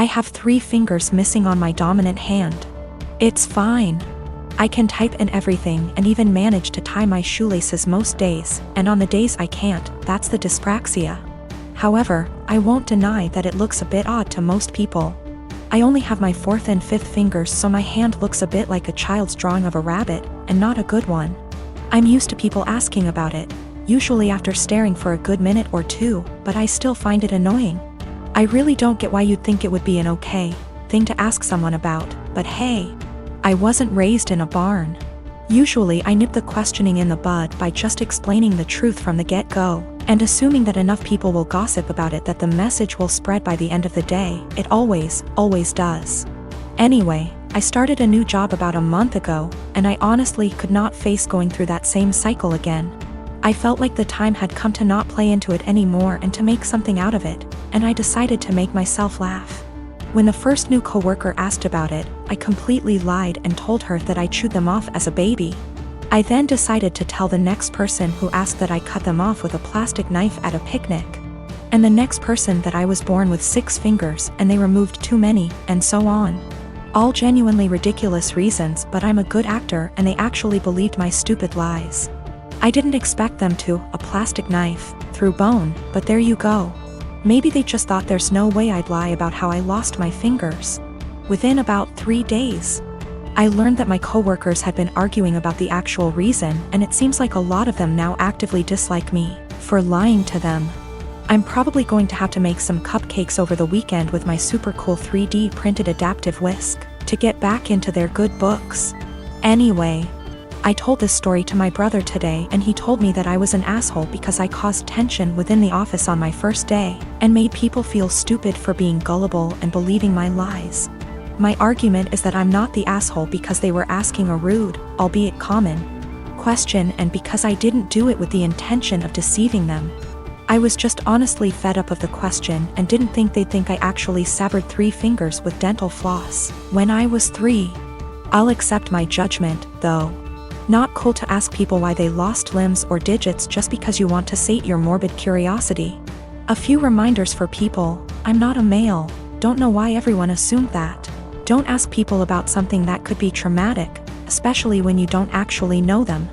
I have 3 fingers missing on my dominant hand. It's fine. I can type and everything and even manage to tie my shoelaces most days, and on the days I can't, that's the dyspraxia. However, I won't deny that it looks a bit odd to most people. I only have my 4th and 5th fingers, so my hand looks a bit like a child's drawing of a rabbit, and not a good one. I'm used to people asking about it, usually after staring for a good minute or 2, but I still find it annoying. I really don't get why you'd think it would be an okay thing to ask someone about, but hey, I wasn't raised in a barn. Usually I nip the questioning in the bud by just explaining the truth from the get-go, and assuming that enough people will gossip about it that the message will spread by the end of the day. It always does. Anyway, I started a new job about a month ago, and I honestly could not face going through that same cycle again. I felt like the time had come to not play into it anymore and to make something out of it, and I decided to make myself laugh. When the first new coworker asked about it, I completely lied and told her that I chewed them off as a baby. I then decided to tell the next person who asked that I cut them off with a plastic knife at a picnic. And the next person that I was born with 6 fingers and they removed too many, and so on. All genuinely ridiculous reasons, but I'm a good actor and they actually believed my stupid lies. I didn't expect them to, a plastic knife, through bone, but there you go. Maybe they just thought there's no way I'd lie about how I lost my fingers. Within about 3 days, I learned that my coworkers had been arguing about the actual reason, and it seems like a lot of them now actively dislike me for lying to them. I'm probably going to have to make some cupcakes over the weekend with my super cool 3D printed adaptive whisk to get back into their good books. Anyway, I told this story to my brother today, and he told me that I was an asshole because I caused tension within the office on my first day and made people feel stupid for being gullible and believing my lies. My argument is that I'm not the asshole because they were asking a rude, albeit common, question, and because I didn't do it with the intention of deceiving them. I was just honestly fed up of the question and didn't think they'd think I actually severed 3 fingers with dental floss when I was 3. I'll accept my judgment, though. Not cool to ask people why they lost limbs or digits just because you want to sate your morbid curiosity. A few reminders for people: I'm not a male. Don't know why everyone assumed that. Don't ask people about something that could be traumatic, especially when you don't actually know them.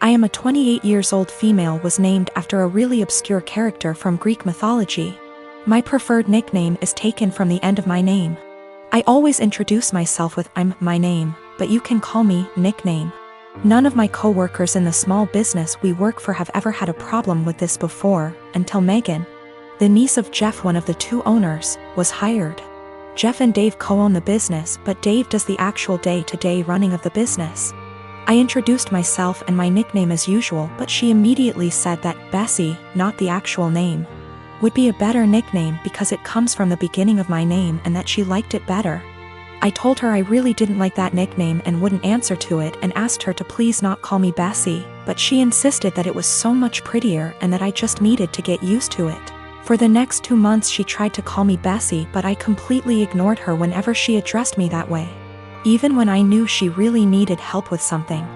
I am a 28 years old female was named after a really obscure character from Greek mythology. My preferred nickname is taken from the end of my name. I always introduce myself with "I'm my name, but you can call me nickname." None of my coworkers in the small business we work for have ever had a problem with this before, until Megan, the niece of Jeff, one of the 2 owners, was hired. Jeff and Dave co-own the business, but Dave does the actual day-to-day running of the business. I introduced myself and my nickname as usual, but she immediately said that Bessie, not the actual name, would be a better nickname because it comes from the beginning of my name and that she liked it better. I told her I really didn't like that nickname and wouldn't answer to it and asked her to please not call me Bessie, but she insisted that it was so much prettier and that I just needed to get used to it. For the next 2 months she tried to call me Bessie, but I completely ignored her whenever she addressed me that way. Even when I knew she really needed help with something,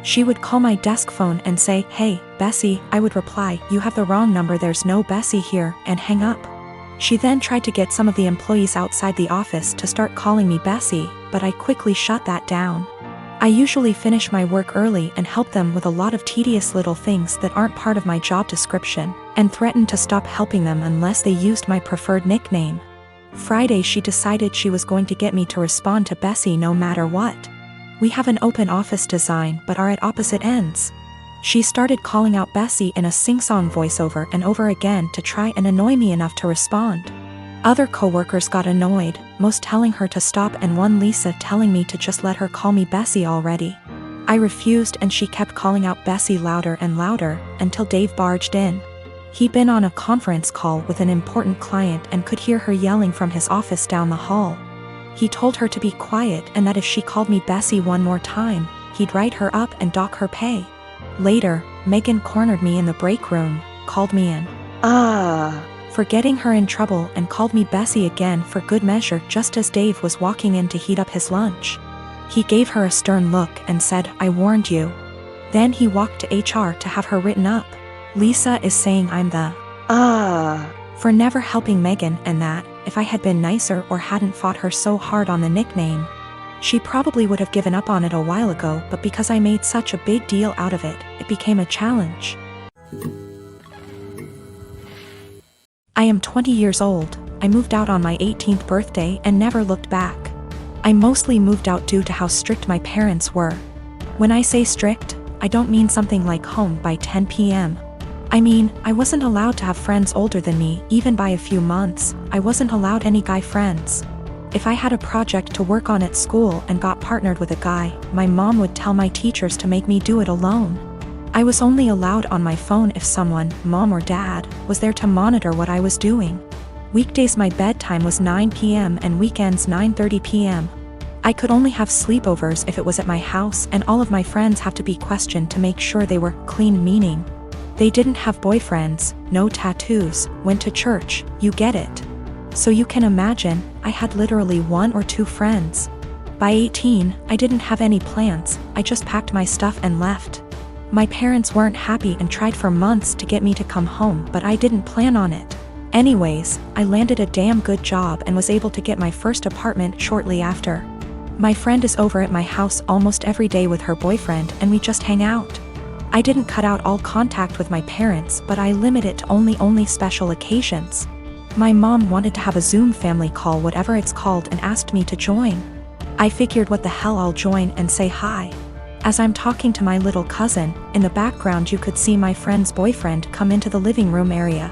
she would call my desk phone and say, "Hey, Bessie," I would reply, "You have the wrong number, there's no Bessie here," and hang up. She then tried to get some of the employees outside the office to start calling me Bessie, but I quickly shut that down. I usually finish my work early and help them with a lot of tedious little things that aren't part of my job description, and threatened to stop helping them unless they used my preferred nickname. Friday she decided she was going to get me to respond to Bessie no matter what. We have an open office design but are at opposite ends. She started calling out Bessie in a sing-song voiceover and over again to try and annoy me enough to respond. Other coworkers got annoyed, most telling her to stop and one Lisa telling me to just let her call me Bessie already. I refused and she kept calling out Bessie louder and louder, until Dave barged in. He'd been on a conference call with an important client and could hear her yelling from his office down the hall. He told her to be quiet and that if she called me Bessie one more time, he'd write her up and dock her pay. Later, Megan cornered me in the break room, called me in for getting her in trouble and called me Bessie again for good measure just as Dave was walking in to heat up his lunch. He gave her a stern look and said, "I warned you." Then he walked to HR to have her written up. Lisa is saying I'm the for never helping Megan, and that, if I had been nicer or hadn't fought her so hard on the nickname, she probably would have given up on it a while ago, but because I made such a big deal out of it, it became a challenge. I am 20 years old. I moved out on my 18th birthday and never looked back. I mostly moved out due to how strict my parents were. When I say strict, I don't mean something like home by 10 p.m. I mean, I wasn't allowed to have friends older than me, even by a few months. I wasn't allowed any guy friends. If I had a project to work on at school and got partnered with a guy, my mom would tell my teachers to make me do it alone. I was only allowed on my phone if someone, mom or dad, was there to monitor what I was doing. Weekdays my bedtime was 9 p.m. and weekends 9:30 p.m. I could only have sleepovers if it was at my house, and all of my friends have to be questioned to make sure they were clean, meaning they didn't have boyfriends, no tattoos, went to church, you get it. So you can imagine, I had literally 1 or 2 friends. By 18, I didn't have any plans, I just packed my stuff and left. My parents weren't happy and tried for months to get me to come home, but I didn't plan on it. Anyways, I landed a damn good job and was able to get my first apartment shortly after. My friend is over at my house almost every day with her boyfriend, and we just hang out. I didn't cut out all contact with my parents, but I limit it to only special occasions. My mom wanted to have a Zoom family call, whatever it's called, and asked me to join. I figured what the hell, I'll join and say hi. As I'm talking to my little cousin, in the background you could see my friend's boyfriend come into the living room area.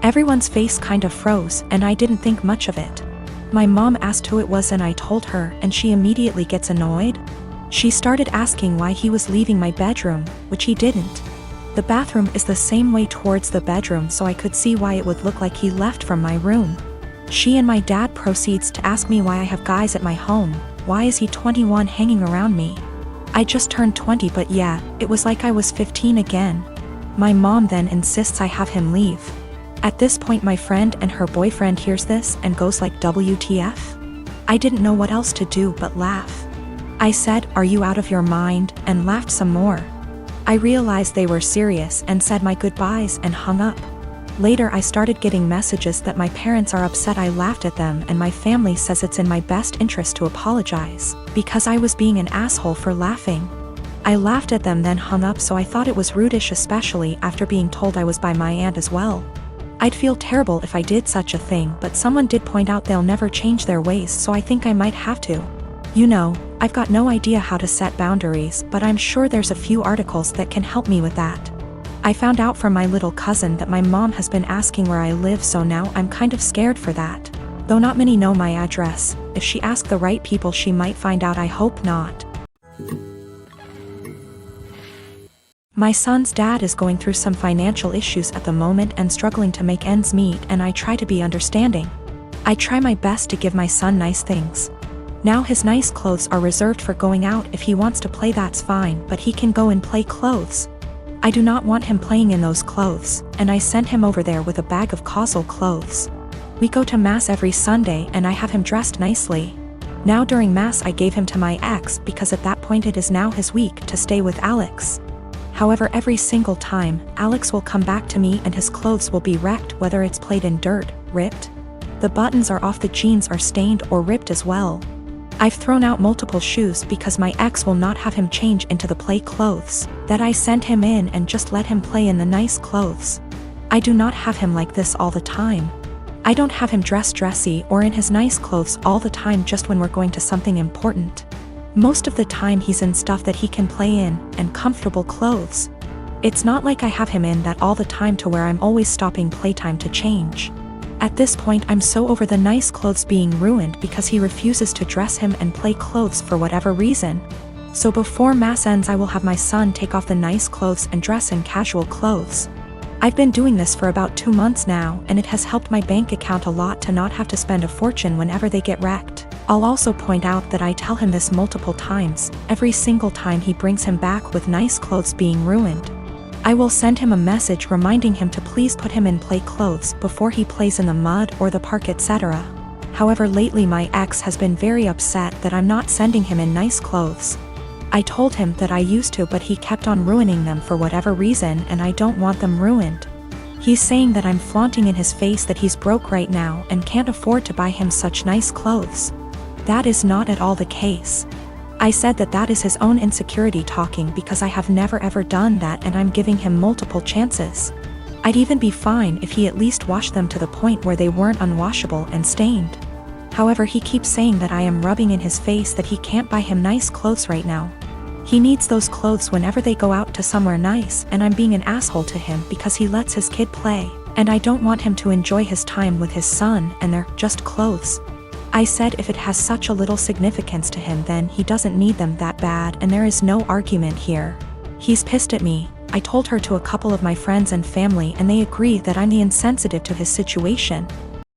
Everyone's face kind of froze, and I didn't think much of it. My mom asked who it was and I told her, and she immediately gets annoyed. She started asking why he was leaving my bedroom, which he didn't. The bathroom is the same way towards the bedroom, so I could see why it would look like he left from my room. She and my dad proceeds to ask me why I have guys at my home. Why is he 21 hanging around me? I just turned 20, but yeah, it was like I was 15 again. My mom then insists I have him leave. At this point my friend and her boyfriend hears this and goes like, WTF? I didn't know what else to do but laugh. I said, are you out of your mind, and laughed some more. I realized they were serious and said my goodbyes and hung up. Later I started getting messages that my parents are upset I laughed at them, and my family says it's in my best interest to apologize, because I was being an asshole for laughing. I laughed at them then hung up, so I thought it was rudish, especially after being told I was by my aunt as well. I'd feel terrible if I did such a thing, but someone did point out they'll never change their ways, so I think I might have to. You know, I've got no idea how to set boundaries, but I'm sure there's a few articles that can help me with that. I found out from my little cousin that my mom has been asking where I live, so now I'm kind of scared for that. Though not many know my address. If she asks the right people she might find out, I hope not. My son's dad is going through some financial issues at the moment and struggling to make ends meet, and I try to be understanding. I try my best to give my son nice things. Now his nice clothes are reserved for going out. If he wants to play, that's fine, but he can go and play clothes. I do not want him playing in those clothes, and I sent him over there with a bag of causal clothes. We go to mass every Sunday and I have him dressed nicely. Now during mass I gave him to my ex because at that point it is now his week to stay with Alex. However, every single time, Alex will come back to me and his clothes will be wrecked, whether it's played in dirt, ripped. The buttons are off, the jeans are stained or ripped as well. I've thrown out multiple shoes because my ex will not have him change into the play clothes that I sent him in and just let him play in the nice clothes. I do not have him like this all the time. I don't have him dressed dressy or in his nice clothes all the time, just when we're going to something important. Most of the time he's in stuff that he can play in, and comfortable clothes. It's not like I have him in that all the time to where I'm always stopping playtime to change. At this point I'm so over the nice clothes being ruined because he refuses to dress him and play clothes for whatever reason. So before mass ends I will have my son take off the nice clothes and dress in casual clothes. I've been doing this for about 2 months now, and it has helped my bank account a lot to not have to spend a fortune whenever they get wrecked. I'll also point out that I tell him this multiple times, every single time he brings him back with nice clothes being ruined. I will send him a message reminding him to please put him in play clothes before he plays in the mud or the park, etc. However, lately my ex has been very upset that I'm not sending him in nice clothes. I told him that I used to, but he kept on ruining them for whatever reason, and I don't want them ruined. He's saying that I'm flaunting in his face that he's broke right now and can't afford to buy him such nice clothes. That is not at all the case. I said that that is his own insecurity talking because I have never ever done that and I'm giving him multiple chances. I'd even be fine if he at least washed them to the point where they weren't unwashable and stained. However, he keeps saying that I am rubbing in his face that he can't buy him nice clothes right now. He needs those clothes whenever they go out to somewhere nice, and I'm being an asshole to him because he lets his kid play, and I don't want him to enjoy his time with his son and they're just clothes. I said if it has such a little significance to him then he doesn't need them that bad and there is no argument here. He's pissed at me. I told her to a couple of my friends and family and they agree that I'm the insensitive to his situation,